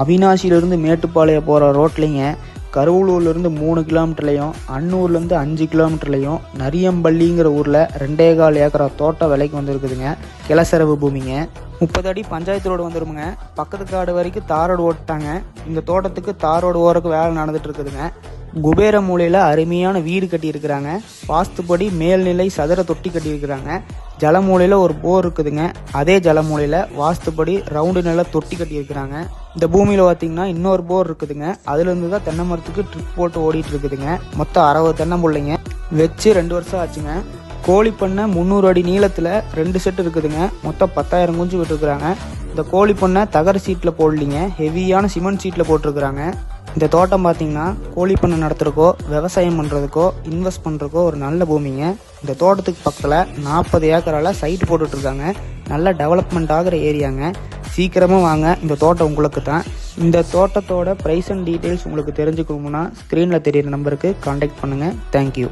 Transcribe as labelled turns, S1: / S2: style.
S1: அவினாசியிலிருந்து மேட்டுப்பாளையம் போகிற ரோட்லிங்க கருவூலூர்லேருந்து 3 கிலோமீட்டர்லையும் அன்னூர்லேருந்து 5 கிலோமீட்டர்லையும் நரியம்பள்ளிங்கிற ஊரில் 2.25 ஏக்கரா தோட்டம் விலைக்கு வந்துருக்குதுங்க. கிளசரவு பூமிங்க. 30 அடி பஞ்சாயத்து ரோடு வந்துருமுங்க. பக்கத்து காடு வரைக்கும் தார் ரோடு ஓட்டாங்க. இந்த தோட்டத்துக்கு தார் ரோடு ஓரக்கு வேலை நடந்துட்டு இருக்குதுங்க. குபேர மூலையில் அருமையான வீடு கட்டியிருக்கிறாங்க. வாஸ்துப்படி மேல்நிலை சதுர தொட்டி கட்டியிருக்கிறாங்க. ஜலமூலையில் ஒரு போர் இருக்குதுங்க. அதே ஜலமூலையில் வாஸ்துப்படி ரவுண்டு நில தொட்டி கட்டியிருக்கிறாங்க. இந்த பூமியில் பார்த்தீங்கன்னா இன்னொரு போர் இருக்குதுங்க. அதுலேருந்து தான் தென்னை மரத்துக்கு ட்ரிப் போட்டு ஓடிட்டு இருக்குதுங்க. மொத்தம் 60 தென்னம்பிள்ளைங்க வச்சு 2 வருஷம் ஆச்சுங்க. கோழி பண்ணை 300 அடி நீளத்தில் 2 செட் இருக்குதுங்க. மொத்தம் 10,000 குஞ்சு விட்டுருக்குறாங்க. இந்த கோழி பண்ணை தகர சீட்டில் போடலிங்க, ஹெவியான சிமெண்ட் சீட்டில் போட்டிருக்கிறாங்க. இந்த தோட்டம் பார்த்தீங்கன்னா கோழி பண்ணை நடத்துறதுக்கோ விவசாயம் பண்ணுறதுக்கோ இன்வெஸ்ட் பண்ணுறதுக்கோ ஒரு நல்ல பூமிங்க. இந்த தோட்டத்துக்கு பக்கத்தில் 40 ஏக்கரால் சைட் போட்டுட்ருக்காங்க. நல்ல டெவலப்மெண்ட் ஆகிற ஏரியாங்க. சீக்கிரமாக வாங்க, இந்த தோட்டம் உங்களுக்கு தான். இந்த தோட்டத்தோட ப்ரைஸ் அண்ட் டீட்டெயில்ஸ் உங்களுக்கு தெரிஞ்சுக்கணும்னா ஸ்க்ரீனில் தெரியிற நம்பருக்கு கான்டாக்ட் பண்ணுங்கள். தேங்க்யூ.